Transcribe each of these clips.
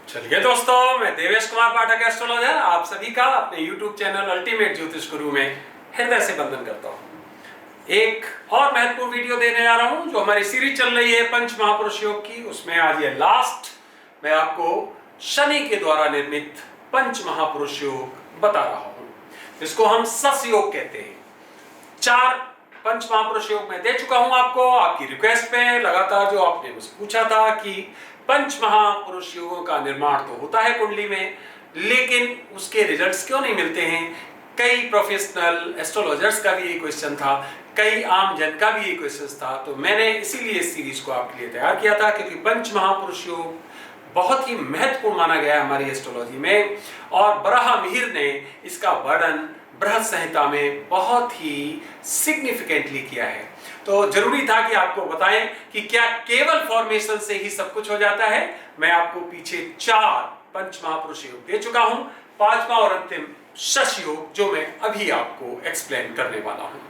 चलिए दोस्तों, मैं देवेश कुमार पाठक एस्ट्रोलॉजर आप सभी का अपने YouTube चैनल अल्टीमेट ज्योतिष गुरु में हृदय से वंदन करता हूँ। एक और महत्वपूर्ण वीडियो देने जा रहा हूँ जो हमारी सीरीज चल रही है पंच महापुरुष योग की। उसमें आज ये लास्ट मैं आपको शनि के द्वारा निर्मित पंच महापुरुष योग बता रहा हूँ, जिसको हम सस योग कहते हैं। 4 पंच महापुरुष योग मैं दे चुका हूं आपको, आपकी रिक्वेस्ट पे लगातार जो आपने मुझसे पूछा था कि पंच महापुरुष योगों का निर्माण तो होता है कुंडली में, लेकिन उसके रिजल्ट्स क्यों नहीं मिलते हैं। कई प्रोफेशनल एस्ट्रोलॉजर्स का भी ये क्वेश्चन था, कई आम जन का भी ये क्वेश्चन था। तो मैंने इसीलिए इस सीरीज को आपके लिए तैयार किया था, क्योंकि पंच महापुरुष योग बहुत ही महत्वपूर्ण माना गया है हमारी एस्ट्रोलॉजी में, और बराहमिहिर ने इसका वर्णन बृहद संहिता में बहुत ही सिग्निफिकेंटली किया है। तो जरूरी था कि आपको बताएं कि क्या केवल फॉर्मेशन से ही सब कुछ हो जाता है। मैं आपको पीछे 4 पंच महापुरुष योग दे चुका हूं, 5वां और अंतिम शश योग जो मैं अभी आपको एक्सप्लेन करने वाला हूं।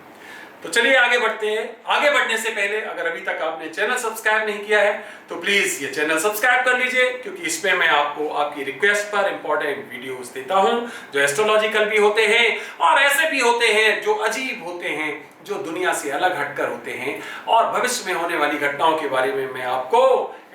तो चलिए आगे बढ़ते हैं। आगे बढ़ने से पहले अगर अभी तक आपने चैनल सब्सक्राइब नहीं किया है तो प्लीज ये चैनल सब्सक्राइब कर लीजिए, क्योंकि इसमें मैं आपको आपकी रिक्वेस्ट पर इंपॉर्टेंट वीडियोस देता हूं जो एस्ट्रोलॉजिकल भी होते हैं और ऐसे भी होते हैं जो अजीब होते हैं, जो दुनिया से अलग हटकर होते हैं, और भविष्य में होने वाली घटनाओं के बारे में मैं आपको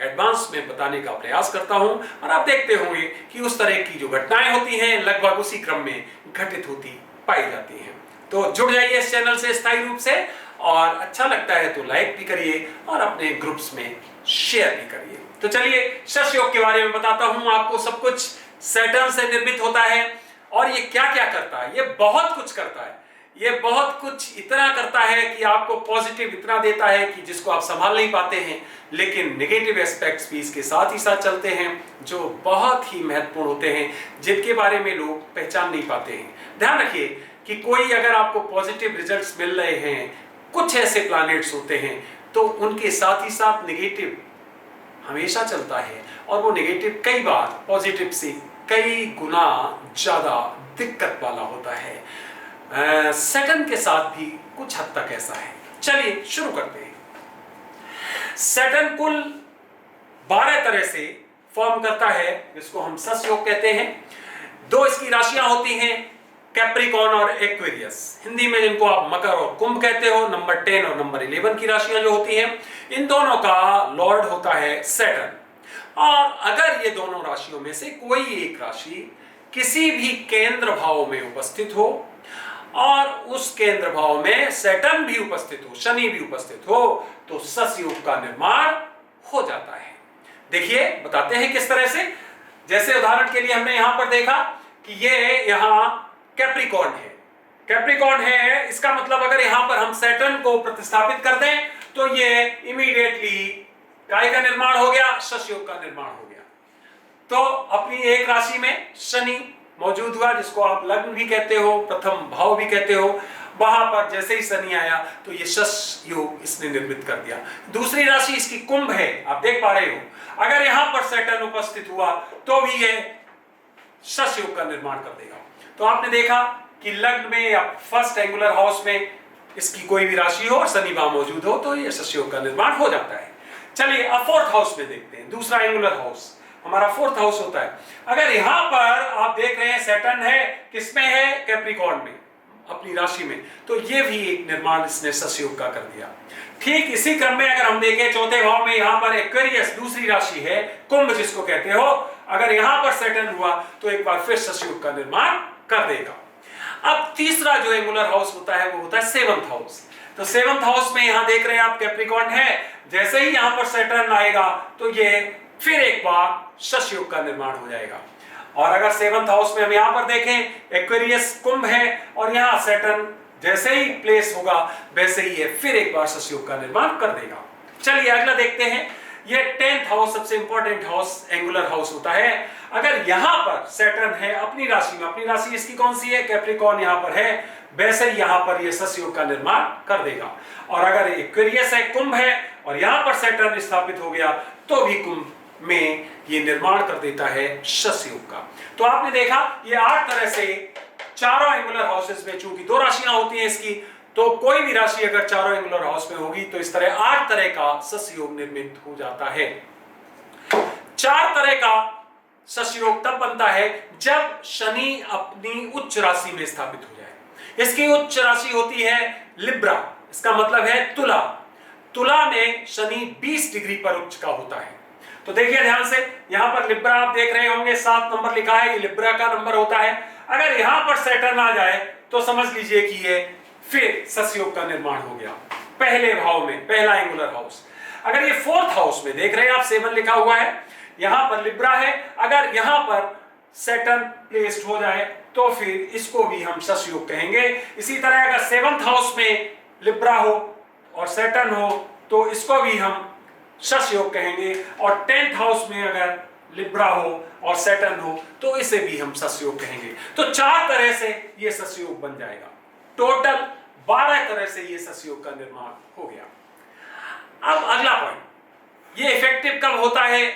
एडवांस में बताने का प्रयास करता हूं। और आप देखते होंगे कि उस तरह की जो घटनाएं होती हैं लगभग उसी क्रम में घटित होती पाई जाती हैं। तो जुड़ जाइए इस चैनल से स्थायी रूप से, और अच्छा लगता है तो लाइक भी करिए और अपने ग्रुप्स में शेयर भी करिए। तो चलिए शश योग के बारे में बताता हूं आपको। सब कुछ सैटर्न से निर्मित होता है, और ये क्या क्या करता है, ये बहुत कुछ करता है। ये बहुत कुछ इतना करता है कि आपको पॉजिटिव इतना देता है कि जिसको आप संभाल नहीं पाते हैं, लेकिन नेगेटिव एस्पेक्ट्स भी इसके साथ ही साथ चलते हैं जो बहुत ही महत्वपूर्ण होते हैं, जिनके बारे में लोग पहचान नहीं पाते हैं। ध्यान रखिए कि कोई अगर आपको पॉजिटिव रिजल्ट्स मिल रहे हैं, कुछ ऐसे प्लैनेट्स होते हैं, तो उनके साथ ही साथ नेगेटिव हमेशा चलता है, और वो नेगेटिव कई बार पॉजिटिव से कई गुना ज्यादा दिक्कत वाला होता है। सैटर्न के साथ भी कुछ हद तक ऐसा है। चलिए शुरू करते हैं। सैटर्न कुल 12 तरह से फॉर्म करता है, जिसको हम सस योग कहते हैं। 2 इसकी राशियां होती हैं, कैप्रिकॉर्न और एक्वेरियस, हिंदी में जिनको आप मकर और कुंभ कहते हो। नंबर 10 और नंबर 11 की राशियां जो होती हैं, इन दोनों का लॉर्ड होता है सैटर्न। और अगर ये दोनों राशियों में से कोई एक राशि किसी भी केंद्र भाव में उपस्थित हो, और उस केंद्र भाव में सैटर्न भी उपस्थित हो, शनि भी उपस्थित हो, तो सस योग का निर्माण हो जाता है। देखिए बताते हैं किस तरह से। जैसे उदाहरण के लिए हमने यहां पर देखा कि ये यहां कैप्रिकॉर्न है। कैप्रिकॉर्न है, इसका मतलब अगर यहां पर हम सैटर्न को प्रतिस्थापित कर दें तो ये इमीडिएटली काय का निर्माण हो गया, शश योग का निर्माण हो गया। तो अपनी एक राशि में शनि मौजूद हुआ, जिसको आप लग्न भी कहते हो, प्रथम भाव भी कहते हो। वहां पर जैसे ही शनि आया तो ये शश योग इसने निर्मित कर दिया। दूसरी राशि इसकी कुंभ है, आप देख पा रहे हो। अगर यहां पर सैटर्न उपस्थित हुआ तो भी ये शश योग का निर्माण कर देगा। तो आपने देखा कि लग्न में या फर्स्ट एंगुलर हाउस में इसकी कोई भी राशि हो और शनि वहां मौजूद हो तो ये शश योग का निर्माण हो जाता है। चलिए अब 4th हाउस में देखते हैं। दूसरा एंगुलर हाउस हमारा 4th हाउस होता है। अगर यहां पर आप देख रहे हैं सैटर्न है, किसमें है, कैप्रिकॉर्न में, अपनी राशि में, तो ये भी एक निर्माण इसने शश योग का कर दिया। ठीक इसी क्रम में अगर हम देखें 4थे भाव में यहां पर एक्वेरियस दूसरी राशि है, कुंभ जिसको कहते हो, अगर यहां पर सैटर्न हुआ तो एक बार फिर शश योग का निर्माण कर देगा। अब तीसरा जो एंगुलर हाउस होता है वो होता है 7th हाउस। तो 7th हाउस में यहां देख रहे हैं आप कैप्रिकॉर्न है, जैसे ही यहां पर सैटर्न आएगा तो ये फिर एक बार शश योग का निर्माण हो जाएगा। और अगर 7th हाउस में हम यहां पर देखें एक्वेरियस कुंभ है और यहां सैटर्न जैसे ही प्लेस होगा वैसे ही ये फिर एक बार शश योग का निर्माण कर देगा। चलिए अगला देखते हैं। ये 10th हाउस सबसे इंपॉर्टेंट हाउस एंगुलर हाउस होता है। अगर यहां पर सैटर्न है अपनी राशि में, अपनी राशि इसकी कौन सी है, कैप्रिकॉर्न यहां पर है, वैसे ही यहां पर ये शश योग का निर्माण कर देगा। और अगर एक्वेरियस है, कुंभ है, और यहां पर सैटर्न स्थापित हो गया तो भी कुंभ में ये निर्माण कर देता है शश योग का। तो आपने देखा ये 8 तरह से चारों एंगुलर हाउसेस में, चूंकि 2 राशियां होती हैं इसकी, तो कोई भी राशि अगर चारों एंगुलर हाउस में होगी तो इस तरह 8 तरह का शश योग निर्मित हो जाता है। 4 तरह का ससयोग तब बनता है जब शनि अपनी उच्च राशि में स्थापित हो जाए। इसकी उच्च राशि होती है लिब्रा, इसका मतलब है तुला। तुला में शनि 20 डिग्री पर उच्च का होता है। तो देखिए ध्यान से, यहां पर लिब्रा आप देख रहे होंगे 7 नंबर लिखा है, ये लिब्रा का नंबर होता है। अगर यहां पर सैटर्न आ जाए तो समझ लीजिए कि ये फिर ससयोग का निर्माण हो गया पहले भाव में, पहला एंगुलर हाउस। अगर ये 4th हाउस में देख रहे हैं आप 7 लिखा हुआ है, यहां पर लिब्रा है, अगर यहां पर सैटर्न प्लेस्ड हो जाए तो फिर इसको भी हम ससयोग कहेंगे। इसी तरह अगर 7th हाउस में लिब्रा हो और सैटर्न हो तो इसको भी हम ससयोग कहेंगे, और 10th हाउस में अगर लिब्रा हो और सैटर्न हो तो इसे भी हम ससयोग कहेंगे। तो 4 तरह से ये ससयोग बन जाएगा। टोटल 12 तरह से ये ससयोग का निर्माण हो गया। अब अगला पॉइंट, ये इफेक्टिव कब होता है,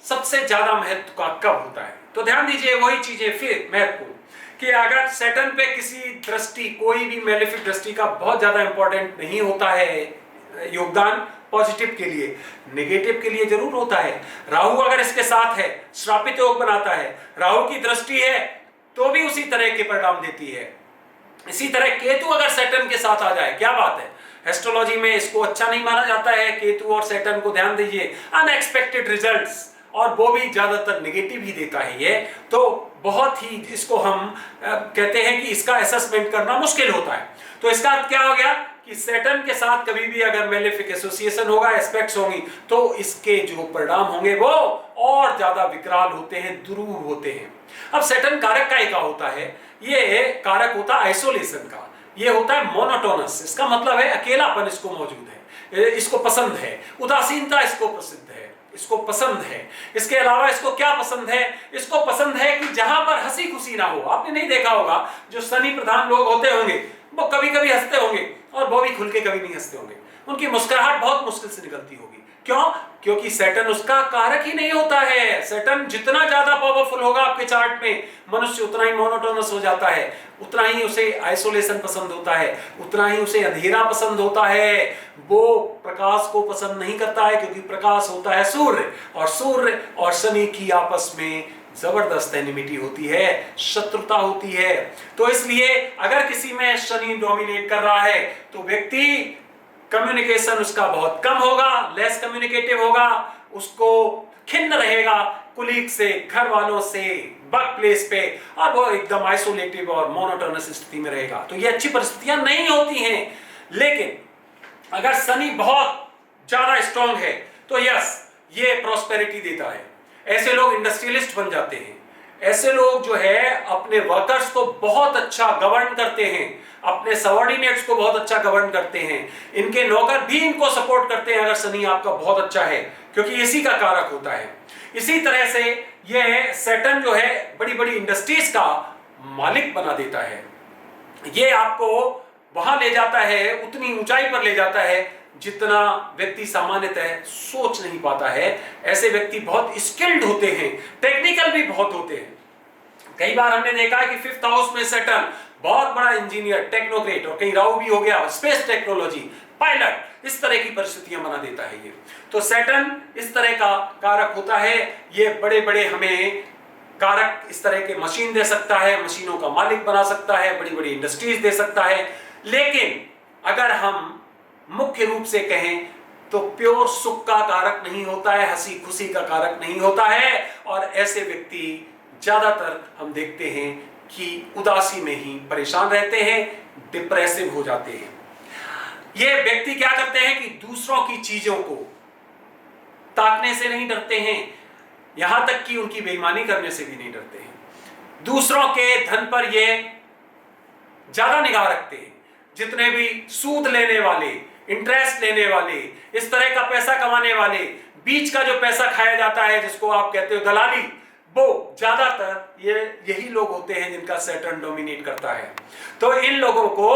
सबसे ज्यादा महत्व का कब होता है। तो ध्यान दीजिए वही चीजें फिर महत्वपूर्ण, कि अगर सैटर्न पे किसी दृष्टि, कोई भी मेलेफिक दृष्टि का बहुत ज्यादा इंपॉर्टेंट नहीं होता है योगदान पॉजिटिव के लिए, नेगेटिव के लिए जरूर होता है। राहु अगर इसके साथ है, श्रापित योग बनाता है, राहु की दृष्टि है तो भी उसी तरह के परिणाम देती है। इसी तरह केतु अगर सैटर्न के साथ आ जाए, क्या बात है, एस्ट्रोलॉजी में इसको अच्छा नहीं माना जाता है केतु और सैटर्न को। ध्यान दीजिए, अनएक्सपेक्टेड रिजल्ट्स, और वो भी ज्यादातर नेगेटिव ही देता है ये। तो बहुत ही इसको हम कहते हैं कि इसका असेसमेंट करना मुश्किल होता है। तो इसका अर्थ क्या हो गया कि सैटर्न के साथ कभी भी अगर मेलेफिक एसोसिएशन होगा, एस्पेक्ट्स होंगी, तो इसके जो परिणाम होंगे वो और ज्यादा विकराल होते हैं, दुरूह होते हैं। अब सैटर्न कारक का एका होता है, ये कारक होता है आइसोलेशन का, ये होता है मोनोटोनस। इसका मतलब है अकेलापन इसको मौजूद है, इसको पसंद है। उदासीनता इसको प्रसिद्ध है, इसको पसंद है। इसके अलावा इसको क्या पसंद है, इसको पसंद है कि जहां पर हंसी खुशी ना हो। आपने नहीं देखा होगा जो शनि प्रधान लोग होते होंगे वो कभी कभी हंसते होंगे और वो भी खुल के कभी नहीं हंसते होंगे, उनकी मुस्कुराहट बहुत मुश्किल से निकलती होगी। क्यों? क्योंकि सैटर्न उसका कारक ही नहीं होता है। सैटर्न जितना ज्यादा पावरफुल होगा आपके चार्ट में, मनुष्य उतना ही मोनोटोनस हो जाता है, उतना ही उसे आइसोलेशन पसंद होता है, उतना ही उसे अंधेरा पसंद होता है। वो प्रकाश को पसंद नहीं करता है, क्योंकि प्रकाश होता है सूर्य, और सूर्य और शनि की आपस में जबरदस्त एनिमिटी होती है, शत्रुता होती है। तो इसलिए अगर किसी में शनि डोमिनेट कर रहा है तो व्यक्ति कम्युनिकेशन उसका बहुत कम होगा, लेस कम्युनिकेटिव होगा, उसको खिन्न रहेगा कुलीग से, घर वालों से, वर्क प्लेस पे, और वो एकदम आइसोलेटिव और मोनोटोनस स्थिति में रहेगा। तो ये अच्छी परिस्थितियां नहीं होती हैं। लेकिन अगर शनि बहुत ज्यादा स्ट्रांग है तो यस, ये प्रॉस्पेरिटी देता है। ऐसे लोग इंडस्ट्रियलिस्ट बन जाते हैं, ऐसे लोग जो है अपने वर्कर्स को बहुत अच्छा गवर्न करते हैं, अपने सबऑर्डिनेट्स को बहुत अच्छा गवर्न करते हैं, इनके नौकर भी इनको सपोर्ट करते हैं अगर शनि आपका बहुत अच्छा है, क्योंकि इसी का कारक होता है। इसी तरह से यह सैटर्न जो है बड़ी बड़ी इंडस्ट्रीज का मालिक बना देता है। ये आपको वहां ले जाता है, उतनी ऊंचाई पर ले जाता है जितना व्यक्ति सामान्यतः सोच नहीं पाता है। ऐसे व्यक्ति बहुत स्किल्ड होते हैं, टेक्निकल भी बहुत होते हैं। कई बार हमने देखा है कि 5th हाउस में सैटर्न बहुत बड़ा इंजीनियर, टेक्नोक्रेट, और कहीं राहु भी हो गया, स्पेस टेक्नोलॉजी, पायलट, इस तरह की परिस्थितियां बना देता है ये। तो सैटर्न इस तरह का कारक होता है। ये बड़े बड़े हमें कारक, इस तरह के मशीन दे सकता है, मशीनों का मालिक बना सकता है, बड़ी बड़ी इंडस्ट्रीज दे सकता है। लेकिन अगर हम मुख्य रूप से कहें तो प्योर सुख का कारक नहीं होता है, हंसी खुशी का कारक नहीं होता है। और ऐसे व्यक्ति ज्यादातर हम देखते हैं कि उदासी में ही परेशान रहते हैं, डिप्रेसिव हो जाते हैं। ये व्यक्ति क्या करते हैं कि दूसरों की चीजों को ताकने से नहीं डरते हैं, यहां तक कि उनकी बेईमानी करने से भी नहीं डरते हैं। दूसरों के धन पर ये ज्यादा निगाह रखते हैं। जितने भी सूद लेने वाले, इंटरेस्ट लेने वाले, इस तरह का पैसा कमाने वाले, बीच का जो पैसा खाया जाता है जिसको आप कहते हो दलाली, वो ज्यादातर यही लोग होते हैं जिनका सैटर्न डोमिनेट करता है। तो इन लोगों को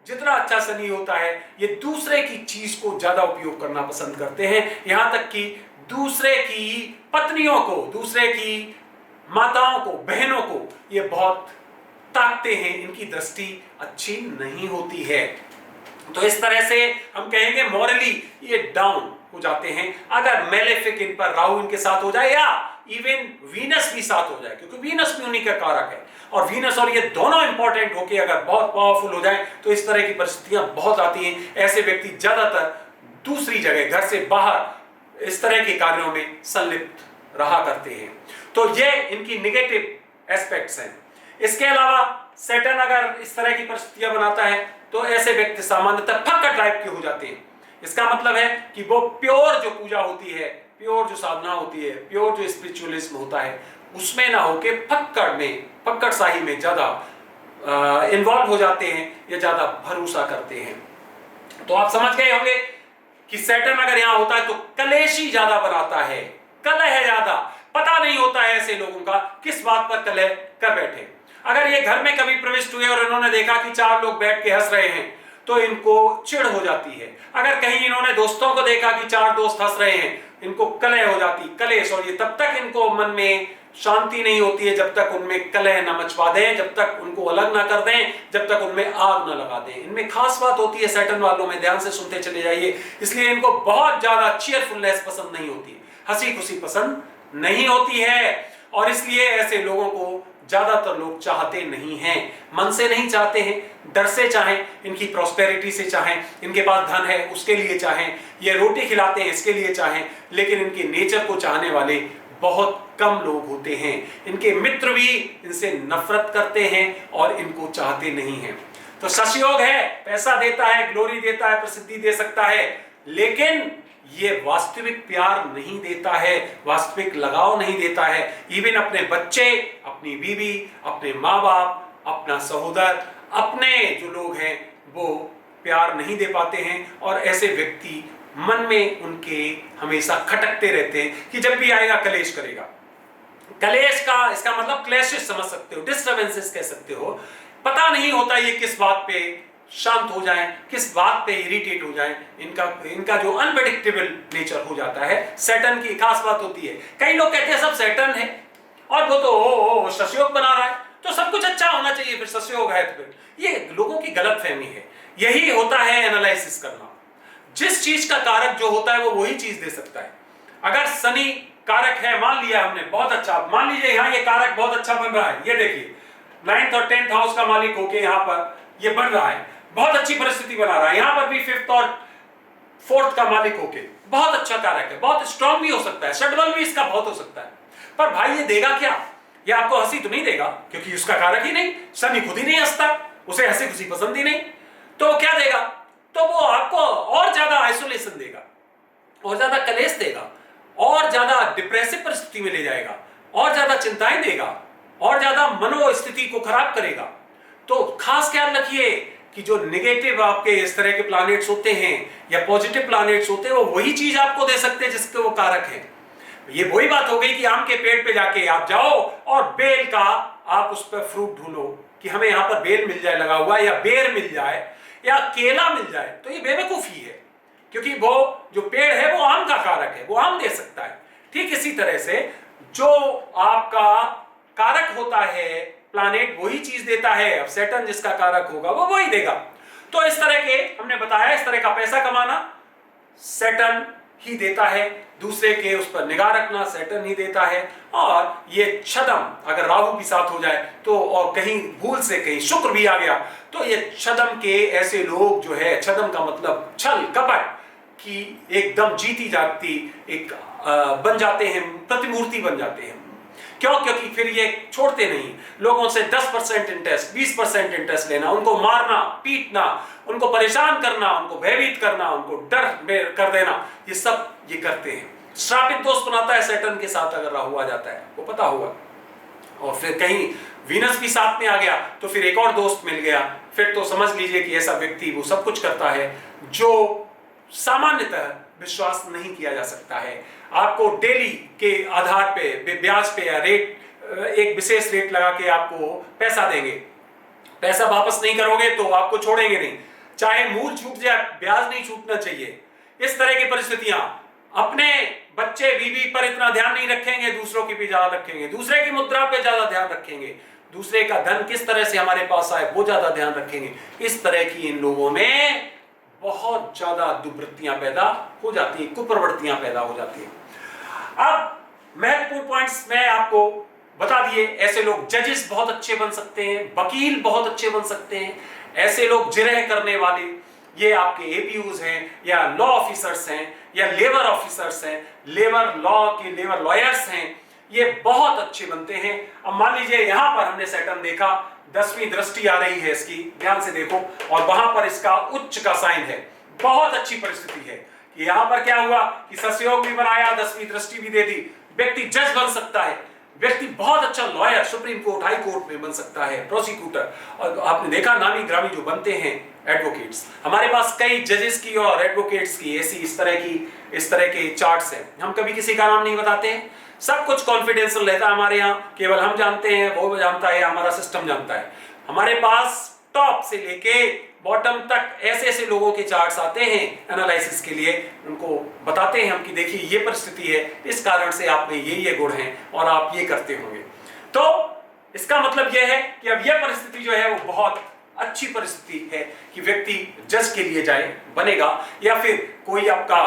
जितना अच्छा शनि होता है, ये दूसरे की चीज को ज्यादा उपयोग करना पसंद करते हैं, यहां तक कि दूसरे की पत्नियों को, दूसरे की माताओं को, बहनों को ये बहुत ताकते हैं। इनकी दृष्टि अच्छी नहीं होती है। तो इस तरह से हम कहेंगे मॉरली ये डाउन हो जाते हैं। अगर मेलेफिक इन पर राहु इनके साथ हो जाए या इवन वीनस भी साथ हो जाए, क्योंकि वीनस भी उन्हीं का कारक है, और वीनस और ये दोनों इंपॉर्टेंट होके अगर बहुत पावरफुल हो जाए तो इस तरह की परिस्थितियां बहुत आती हैं। ऐसे व्यक्ति ज्यादातर दूसरी जगह, घर से बाहर इस तरह के कार्यों में संलिप्त रहा करते हैं। तो ये इनकी नेगेटिव एस्पेक्ट्स हैं। इसके अलावा सैटर्न अगर इस तरह की परिस्थितियां बनाता है तो ऐसे व्यक्ति सामान्यतः फक्कड़ टाइप के हो जाते हैं। इसका मतलब है कि वो प्योर जो पूजा होती है, प्योर जो साधना होती है, प्योर जो स्पिरिचुअलिज्म होता है, उसमें ना होके फक्कड़ शाही में ज्यादा इन्वॉल्व हो जाते हैं या ज्यादा भरोसा करते हैं। तो आप समझ गए होंगे कि सैटर्न अगर यहां होता है तो कलेशी ज्यादा बनाता है, कलह ज्यादा। पता नहीं होता है ऐसे लोगों का किस बात पर कलह कर बैठे। अगर ये घर में कभी प्रविष्ट हुए और इन्होंने देखा कि 4 लोग बैठ के हंस रहे हैं तो इनको चिढ़ हो जाती है। अगर कहीं इन्होंने दोस्तों को देखा कि 4 दोस्त हंस रहे हैं, इनको कलह हो जाती, कलेश। और ये तब तक इनको मन में शांति नहीं होती है जब तक उनमें कलह न मचवा दें, जब तक उनको अलग ना कर दें, जब तक उनमें आग न लगा दें। इनमें खास बात होती है सैटर्न वालों में, ध्यान से सुनते चले जाइए, इसलिए इनको बहुत ज्यादा चीयरफुलनेस पसंद नहीं होती, हंसी खुशी पसंद नहीं होती है, और इसलिए ऐसे लोगों को ज्यादातर लोग चाहते नहीं हैं। मन से नहीं चाहते हैं, डर से चाहें, इनकी प्रॉस्पेरिटी से चाहें, इनके पास धन है उसके लिए चाहें, ये रोटी खिलाते हैं इसके लिए चाहें, लेकिन इनके नेचर को चाहने वाले बहुत कम लोग होते हैं। इनके मित्र भी इनसे नफरत करते हैं और इनको चाहते नहीं हैं। तो शशयोग है, पैसा देता है, ग्लोरी देता है, प्रसिद्धि दे सकता है, लेकिन ये वास्तविक प्यार नहीं देता है, वास्तविक लगाव नहीं देता है। इवन अपने बच्चे, अपनी बीवी, अपने माँ बाप, अपना सहोदर, अपने जो लोग हैं वो प्यार नहीं दे पाते हैं, और ऐसे व्यक्ति मन में उनके हमेशा खटकते रहते हैं कि जब भी आएगा कलेश करेगा। कलेश का इसका मतलब क्लैशेस समझ सकते हो, डिस्टर्बेंसेस कह सकते हो। पता नहीं होता ये किस बात पे शांत हो जाएं, किस बात पे इरिटेट हो जाएं। इनका जो अनप्रेडिक्टेबल नेचर हो जाता है, सैटर्न की खास बात होती है। कई लोग कहते हैं सब सैटर्न है और वो तो शशयोग बना रहा है तो सब कुछ अच्छा होना चाहिए, फिर शशयोग है तो फिर। ये लोगों की गलतफहमी है। यही होता है एनालिसिस करना। जिस चीज का कारक जो होता है वो वही चीज दे सकता है। अगर शनि कारक है, मान लिया हमने, बहुत अच्छा, मान लीजिए यहाँ ये कारक बहुत अच्छा बन रहा है, ये देखिए 9th और 10th हाउस का मालिक होके यहाँ पर ये बन रहा है, बहुत अच्छी परिस्थिति बना रहा है। यहां पर भी 5th और 4th का मालिक होके बहुत अच्छा कारक है, बहुत स्ट्रांग भी हो सकता है, षड्बल भी इसका बहुत हो सकता है। पर भाई ये देगा क्या? ये आपको हंसी तो नहीं देगा, क्योंकि उसका कारक ही नहीं, शनि खुद ही नहीं हंसता, उसे हंसी खुशी पसंद ही नहीं, तो क्या देगा? तो वो आपको और ज्यादा आइसोलेशन देगा, और ज्यादा कलेश देगा, और ज्यादा डिप्रेसिव परिस्थिति में ले जाएगा, और ज्यादा चिंताएं देगा, और ज्यादा मनोस्थिति को खराब करेगा। तो खास ख्याल रखिए कि जो नेगेटिव आपके इस तरह के प्लैनेट्स होते हैं या पॉजिटिव प्लैनेट्स होते हैं, वो वही चीज आपको दे सकते हैं जिसके वो कारक हैं। ये वही बात हो गई कि आम के पेड़ पे जाके आप जाओ और बेल का आप उस पर फ्रूट ढूंढो कि हमें यहां पर बेल मिल जाए लगा हुआ, या बेर मिल जाए, या केला मिल जाए, तो ये बेवकूफी है, क्योंकि वो जो पेड़ है वो आम का कारक है, वो आम दे सकता है। ठीक इसी तरह से जो आपका कारक होता है प्लैनेट, वही चीज देता है। अब सैटर्न जिसका कारक होगा वो वही देगा। तो इस तरह के हमने बताया, इस तरह का पैसा कमाना सैटर्न ही देता है, दूसरे के उस पर निगाह रखना सैटर्न ही देता है। और ये छदम अगर राहु के साथ हो जाए तो, और कहीं भूल से कहीं शुक्र भी आ गया, तो ये छदम के ऐसे लोग जो है, छदम का मतलब छल कपट की एकदम जीती जागती एक बन जाते हैं, प्रतिमूर्ति बन जाते हैं। क्यों? क्योंकि फिर ये छोड़ते नहीं, लोगों से 10% इंटरेस्ट, 20% इंटरेस्ट लेना, उनको मारना, पीटना, उनको परेशान करना, उनको भयभीत करना, उनको डर कर देना, ये सब ये करते हैं। श्रापित दोस्त बनाता है सैटर्न के साथ अगर राहु आ जाता है, वो पता होगा। और फिर कहीं वीनस भी साथ में आ गया तो फिर एक और दोस्त मिल गया, फिर तो समझ लीजिए कि ऐसा व्यक्ति वो सब कुछ करता है जो सामान्यतः विश्वास नहीं किया जा सकता है। आपको डेली के आधार पे ब्याज पे या रेट, एक विशेष रेट लगा के आपको पैसा देंगे, पैसा वापस नहीं करोगे तो आपको छोड़ेंगे नहीं, चाहे मूल छूट जाए ब्याज नहीं छूटना चाहिए। इस तरह की परिस्थितियां, अपने बच्चे बीवी पर इतना ध्यान नहीं रखेंगे, दूसरों की भी ज्यादा रखेंगे, दूसरे की मुद्रा पे ज्यादा ध्यान रखेंगे, दूसरे का धन किस तरह से हमारे पास आए वो ज्यादा ध्यान रखेंगे। इस तरह की इन लोगों में बहुत ज्यादा दुर्वृत्तियां पैदा हो जाती हैं, कुप्रवृत्तियां पैदा हो जाती हैं। अब महत्वपूर्ण महत्वपूर्ण पॉइंट्स मैं आपको बता दिए। ऐसे लोग जजेस बहुत अच्छे बन सकते हैं, वकील बहुत अच्छे बन सकते हैं, ऐसे लोग जिरह करने वाले, ये आपके एपीयूज हैं या लॉ ऑफिसर्स हैं या लेबर ऑफिसर्स हैं, लेबर लॉ के लेबर लॉयर्स हैं, ये बहुत अच्छे बनते हैं। अब मान लीजिए यहां पर हमने सैटर्न देखा, 10वीं दृष्टि आ रही है इसकी, ध्यान से देखो, और वहां पर इसका उच्च का साइन है। बहुत अच्छी परिस्थिति है कि यहां पर क्या हुआ कि सस्योग भी बनाया, 10वीं दृष्टि भी दे दी, व्यक्ति जज बन सकता है, व्यक्ति बहुत अच्छा lawyer supreme court high court में बन सकता है, प्रोसिक्यूटर, और आपने देखा नामी ग्रामी जो बनते हैं एडवोकेट्स। हमारे पास कई जजेस की और एडवोकेट्स की ऐसी इस तरह के चार्ट्स हैं। हम कभी किसी का नाम नहीं बताते हैं, सब कुछ कॉन्फिडेंशियल रहता है हमारे यहाँ, केवल हम जानते हैं, वो जानता है, हमारा सिस्टम जानता है। हमारे पास टॉप से लेके बॉटम तक ऐसे ऐसे लोगों के चार्ट्स आते हैं एनालिसिस के लिए, उनको बताते हैं हम कि देखिए ये परिस्थिति है, इस कारण से आप में ये गुण हैं और आप ये करते होंगे। तो इसका मतलब यह है कि अब यह परिस्थिति जो है वो बहुत अच्छी परिस्थिति है कि व्यक्ति जज के लिए जाए, बनेगा, या फिर कोई आपका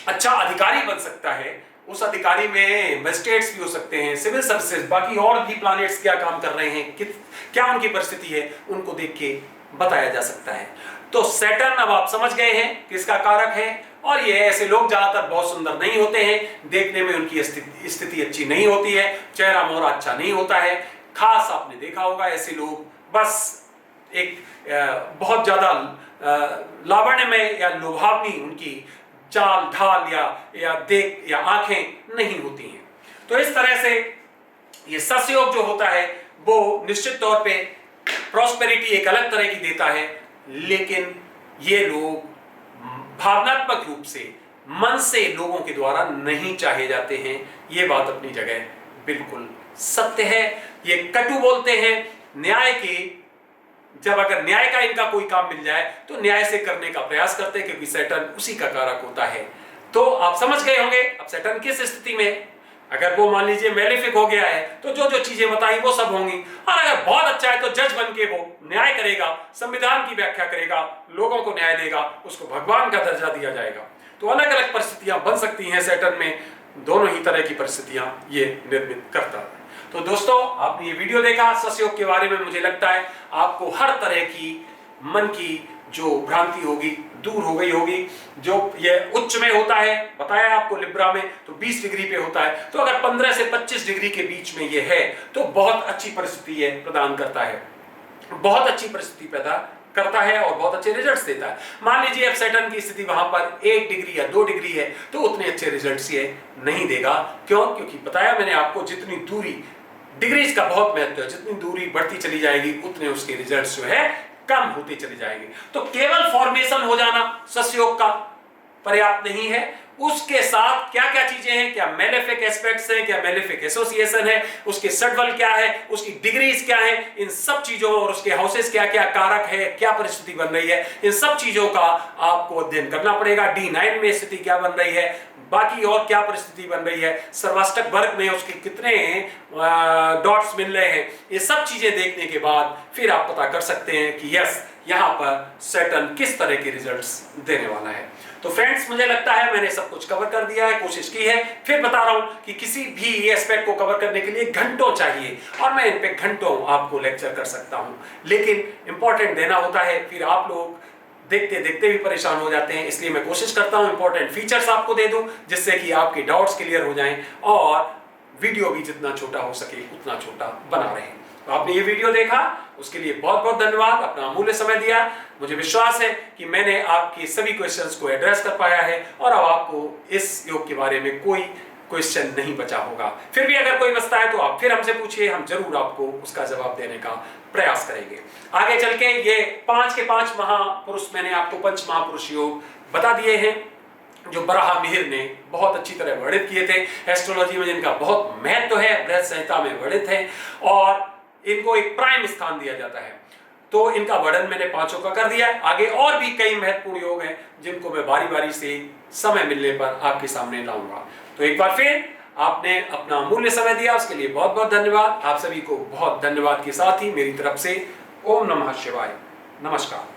अच्छा अधिकारी बन सकता है। उस अधिकारी में मजिस्ट्रेट्स भी हो सकते हैं, सिविल सर्विसेज, बाकी और भी प्लैनेट्स क्या काम कर रहे हैं, क्या उनकी परिस्थिति है, उनको देख के बताया जा सकता है। तो सैटर्न अब आप समझ गए हैं किसका कारक है, और ये ऐसे लोग ज्यादातर बहुत सुंदर नहीं होते हैं, देखने में उनकी स्थिति अच्छी नहीं होती है, चेहरा मोहरा अच्छा नहीं होता है। खास आपने देखा होगा ऐसे लोग बस एक बहुत ज्यादा लावण्य में या लुभावनी उनकी चाल ढाल या देख या आंखें नहीं होती हैं। तो इस तरह से ये सस्योग जो होता है वो निश्चित तौर पे प्रॉस्पेरिटी एक अलग तरह की देता है, लेकिन ये लोग भावनात्मक रूप से मन से लोगों के द्वारा नहीं चाहे जाते हैं। ये बात अपनी जगह बिल्कुल सत्य है। ये कटु बोलते हैं न्याय के, जब अगर न्याय का इनका कोई काम मिल जाए तो न्याय से करने का प्रयास करते हैं, क्योंकि सैटर्न उसी का कारक होता है। तो आप समझ गए होंगे अब सैटर्न किस स्थिति में, अगर वो मान लीजिए मेलेफिक हो गया है तो जो जो चीजें बताई वो सब होंगी, और अगर बहुत अच्छा है तो जज बन के वो न्याय करेगा, संविधान की व्याख्या करेगा, लोगों को न्याय देगा, उसको भगवान का दर्जा दिया जाएगा। तो अलग अलग परिस्थितियां बन सकती हैं सैटर्न में, दोनों ही तरह की परिस्थितियां ये निर्मित करता है। तो दोस्तों आपने ये वीडियो देखा सस्योग के बारे में, मुझे लगता है आपको हर तरह की मन की जो भ्रांति होगी दूर हो गई होगी। जो ये उच्च में होता है, बताया आपको लिब्रा में तो 20 डिग्री पे होता है, तो अगर 15 से 25 डिग्री के बीच में ये है तो बहुत अच्छी परिस्थिति ये प्रदान करता है, बहुत अच्छी परिस्थिति पैदा करता है और बहुत अच्छे रिजल्ट्स देता है। मान लीजिए अब सैटर्न की स्थिति वहां पर 1 डिग्री या 2 डिग्री है तो उतने अच्छे रिजल्ट्स ये नहीं देगा। क्यों? क्योंकि बताया मैंने आपको जितनी दूरी, डिग्रीज का बहुत महत्व है, जितनी दूरी बढ़ती चली जाएगी उतने उसके रिजल्ट्स जो है कम होते चले जाएंगे। तो केवल फॉर्मेशन हो जाना सस्योग का पर्याप्त नहीं है, उसके साथ क्या क्या चीजें हैं, क्या मेलेफिक एस्पेक्ट्स हैं, क्या मेलेफिक एसोसिएशन है, उसके सटबल क्या है, उसकी डिग्रीज क्या है, इन सब चीजों और उसके हाउसेस क्या क्या कारक है, क्या परिस्थिति बन रही है, इन सब चीजों का आपको अध्ययन करना पड़ेगा। D9 में स्थिति क्या बन रही है, बाकी और क्या परिस्थिति बन रही है, सर्वाष्टक वर्ग में उसके कितने डॉट्स मिल रहे हैं, ये सब चीजें देखने के बाद फिर आप पता कर सकते हैं कि यस यहां पर सैटर्न किस तरह के रिजल्ट्स देने वाला है। तो फ्रेंड्स मुझे लगता है मैंने सब कुछ कवर कर दिया है, कोशिश की है। फिर बता रहा हूं कि किसी भी एस्पेक्ट को कवर करने के लिए घंटों चाहिए और मैं इन पे घंटों आपको लेक्चर कर सकता हूं, लेकिन इंपॉर्टेंट देना होता है, फिर आप लोग देखते देखते भी परेशान हो जाते हैं। इसलिए मैं कोशिश करता हूं इंपॉर्टेंट फीचर्स आपको दे दूं जिससे कि आपके डाउट्स क्लियर हो जाएं और वीडियो भी जितना छोटा हो सके उतना छोटा बना रहे। तो आपने ये वीडियो देखा उसके लिए बहुत बहुत धन्यवाद, अपना अमूल्य समय दिया। मुझे विश्वास है कि मैंने आपके सभी क्वेश्चंस को एड्रेस कर पाया है और अब आपको इस योग के बारे में कोई क्वेश्चन नहीं बचा होगा। फिर भी अगर कोई बचता है तो आप फिर हमसे पूछिए, हम जरूर आपको उसका जवाब देने का प्रयास करेंगे। आगे चल के ये 5 के 5 महापुरुष मैंने आपको पंच महापुरुष योग बता दिए हैं जो बराह मिहिर ने बहुत अच्छी तरह वर्णित किए थे। एस्ट्रोलॉजी में जिनका बहुत महत्व है, बृहद संहिता में वर्णित है और इनको एक प्राइम स्थान दिया जाता है। तो इनका वर्णन मैंने 5 का कर दिया है। आगे और भी कई महत्वपूर्ण योग हैं जिनको मैं बारी बारी से समय मिलने पर आपके सामने लाऊंगा। तो एक बार फिर आपने अपना अमूल्य समय दिया उसके लिए बहुत बहुत धन्यवाद। आप सभी को बहुत धन्यवाद के साथ ही मेरी तरफ से ओम नमः शिवाय, नमस्कार।